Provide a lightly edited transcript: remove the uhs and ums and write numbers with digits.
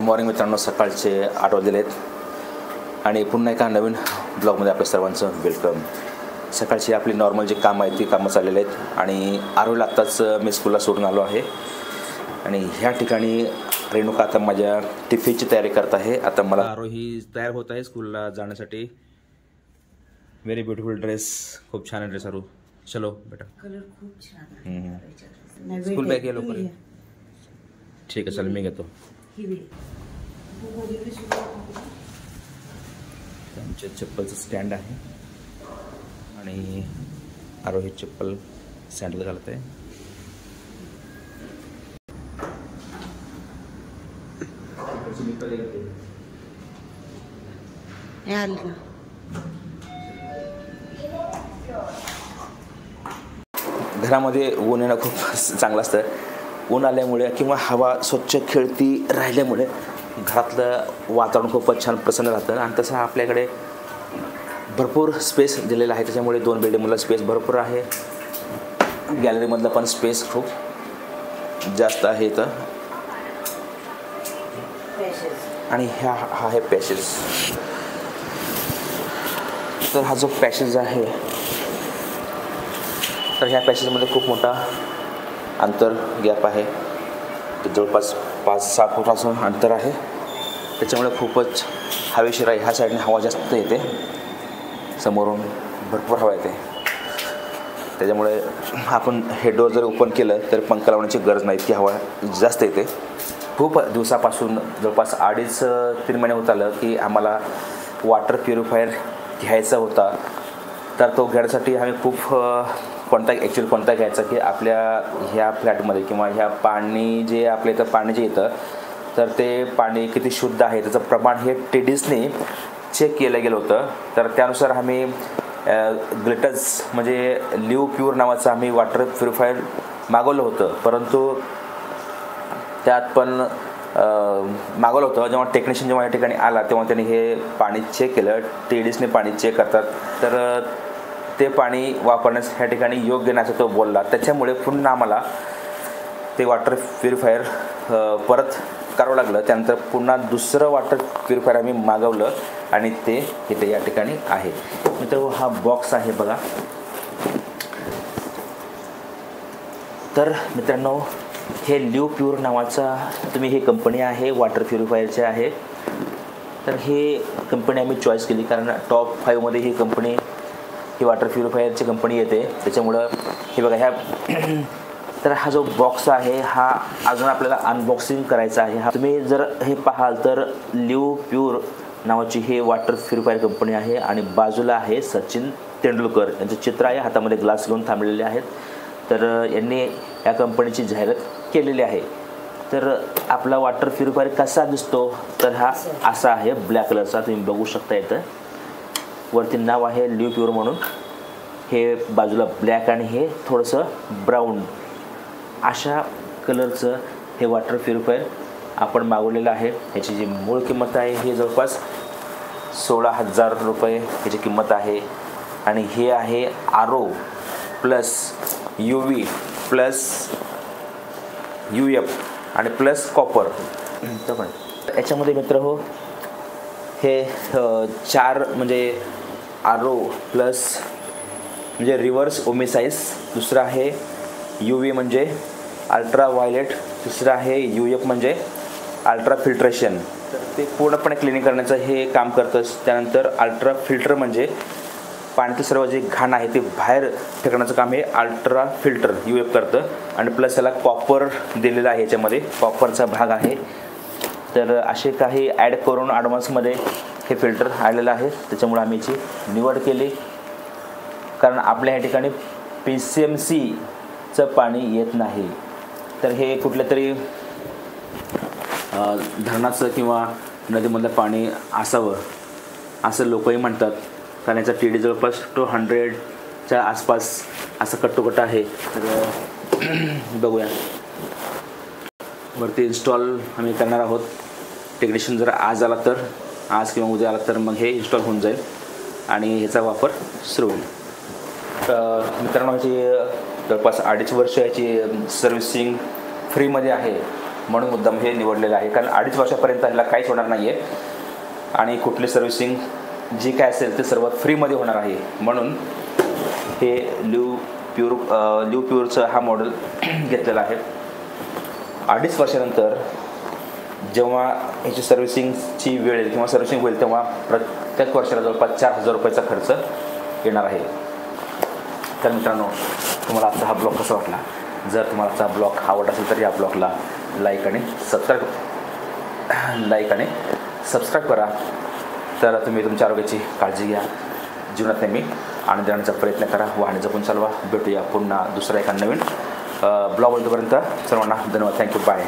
Morning मित्रांनो, सकाळचे 8 वाजलेले आहेत आणि पुन्हा एका नवीन ब्लॉगमध्ये आपल्या सर्वांचं वेलकम. सकाळची आपली नॉर्मल जी कामं आहेत ती कामं चाललेली आहेत आणि आरोहीला आत्ताच मी स्कूलला सोडून आलो आहे आणि ह्या ठिकाणी रेणुका आता माझ्या टिफिनची तयारी करत आहे. आता मला आरोही तयार होत आहे स्कूलला जाण्यासाठी. व्हेरी ब्युटिफुल ड्रेस, खूप छान ड्रेस आरू. चलो बेटा, कलर खूप छान आहे. स्कूल बॅग घे लवकर. ठीक आहे, चल मी घेतो. त्यांचे चप्पलचं स्टँड आहे आणि आरोही चप्पल सँडल घालत आहे. घरामध्ये ऊन येणं खूप चांगलं असतं. ऊन आल्यामुळे किंवा हवा स्वच्छ खेळती राहिल्यामुळे घरातलं वातावरण खूपच छान प्रसन्न राहतं आणि तसं आपल्याकडे भरपूर स्पेस दिलेला आहे. त्याच्यामुळे 2 बेडरूमला स्पेस भरपूर आहे. गॅलरीमधलं पण स्पेस खूप जास्त आहे इथं. आणि हा आहे पॅसेज. तर हा जो पॅसेज आहे तर ह्या पॅसेजमध्ये खूप मोठा अंतर गॅप आहे. जवळपास 5-6 फुटाचं अंतर आहे. त्याच्यामुळे खूपच हवेशीर आहे. ह्या साईडने हवा जास्त येते, समोरून भरपूर हवा येते. त्याच्यामुळे आपण हे डोअर जर ओपन केलं तर पंखा लावण्याची गरज नाही, की हवा जास्त येते. खूप दिवसापासून जवळपास 2.5-3 महिने होत आलं की आम्हाला वॉटर प्युरिफायर घ्यायचा होता. तर तो घेण्यासाठी आम्ही खूप कोणता घ्यायचा की आपल्या ह्या फ्लॅटमध्ये किंवा ह्या पाणी जे आपल्या इथं पाणी जे येतं तर ते पाणी किती शुद्ध आहे त्याचं प्रमाण हे TDSने चेक केलं गेलं होतं. तर त्यानुसार आम्ही ग्लिटज म्हणजे लिव प्युअर नावाचं आम्ही वॉटर प्युरिफायर मागवलं होतं. परंतु त्यात पण मागवलं होतं. जेव्हा टेक्निशियन जेव्हा या ठिकाणी आला तेव्हा त्यांनी हे पाणी चेक केलं. TDSने पाणी चेक करतात, तर ते पाणी वापरण्यास ह्या ठिकाणी योग्य नाही असं तो बोलला. त्याच्यामुळे पुन्हा आम्हाला ते वॉटर प्युरिफायर परत करावं लागलं. त्यानंतर पुन्हा दुसरं वॉटर प्युरिफायर आम्ही मागवलं आणि ते इथे या ठिकाणी आहे. मित्रांनो, हा बॉक्स आहे बघा. तर मित्रांनो, हे लिव प्युअर नावाचा तुम्ही ही कंपनी आहे, वॉटर प्युरिफायरची आहे. तर हे कंपनी आम्ही चॉईस केली कारण टॉप 5मध्ये ही कंपनी, ही वॉटर प्युरिफायरची कंपनी येते. त्याच्यामुळं हे बघा ह्या तर हा जो बॉक्स आहे हा अजून आपल्याला अनबॉक्सिंग करायचा आहे. हा तुम्ही जर हे पाहाल तर लिव प्युअर नावाची हे वॉटर प्युरिफायर कंपनी आहे आणि बाजूला आहे सचिन तेंडुलकर यांचं चित्र आहे. हातामध्ये ग्लास घेऊन थांबलेले आहेत. तर यांनी या कंपनीची जाहिरात केलेली आहे. तर आपला वॉटर प्युरिफायर कसा दिसतो तर हा असा आहे, ब्लॅक कलरचा. तुम्ही बघू शकता इथं वरती नाव आहे लिव प्युअर म्हणून. हे बाजूला ब्लॅक आणि हे थोडंसं ब्राऊन अशा कलरचं हे वॉटर प्युरिफायर आपण मागवलेलं आहे. ह्याची जी मूळ किंमत आहे ही जवळपास 16,000 रुपये ह्याची किंमत आहे. आणि हे आहे RO plus UV plus UF आणि प्लस कॉपर. याच्यामध्ये मित्र हो हे 4 म्हणजे RO प्लस म्हणजे रिव्हर्स ओमिसाइज, दुसरं आहे UV म्हणजे अल्ट्रा व्हायलेट, तिसरं आहे UF म्हणजे अल्ट्रा फिल्ट्रेशन. तर ते पूर्णपणे क्लिनिंग करण्याचं हे काम करतं. त्यानंतर अल्ट्रा फिल्टर म्हणजे पाण्यातील सर्व जे घाण आहे ते बाहेर फेकण्याचं काम हे अल्ट्रा फिल्टर UF करतं. आणि प्लस याला कॉपर दिलेलं आहे, याच्यामध्ये कॉपरचा भाग आहे. तर असे काही ॲड करून ॲडव्हान्समध्ये हे फिल्टर आलेलं आहे. त्याच्यामुळे आम्ही याची निवड केली कारण आपल्या ह्या ठिकाणी PCMCचं पाणी येत नाही. तर हे कुठल्या तरी धरणाचं किंवा नदीमधलं पाणी असावं असं लोकही म्हणतात कारण याचा TD जवळपास 200च्या आसपास असं कट्टोकट्ट आहे. तर बघूया, वरती इन्स्टॉल आम्ही करणार आहोत. टेक्निशियन जर आज आला तर, आज किंवा उद्या आला तर मग हे इन्स्टॉल होऊन जाईल आणि ह्याचा वापर सुरू होईल. मित्रांनो, ह्याची जवळपास 2.5 वर्ष याची सर्व्हिसिंग फ्रीमध्ये आहे. म्हणून मुद्दाम हे निवडलेलं आहे, कारण 2.5 वर्षापर्यंत ह्याला काहीच होणार नाही आहे आणि कुठली सर्व्हिसिंग जी काय असेल ते सर्व फ्रीमध्ये होणार आहे. म्हणून हे ल्यू प्युरचं हा मॉडेल घेतलेला आहे. 2.5 वर्षानंतर जेव्हा ह्याची सर्व्हिसिंगची वेळ येईल किंवा सर्व्हिसिंग होईल तेव्हा प्रत्येक वर्षाला जवळपास 4,000 रुपयाचा खर्च येणार आहे. तर मित्रांनो, तुम्हाला आजचा हा ब्लॉग कसा वाटला? जर तुम्हाला आजचा ब्लॉग आवडत असेल तर या ब्लॉगला लाईक आणि सबस्क्राईब करा. तर तुम्ही तुमच्या आरोग्याची काळजी घ्या, जीवनात नेहमी आनंदी राहण्याचा प्रयत्न करा, वाहने जपून चालवा. भेटूया पुन्हा दुसऱ्या एका नवीन ब्लॉग. तोपर्यंत सर्वांना धन्यवाद. थँक्यू. बाय.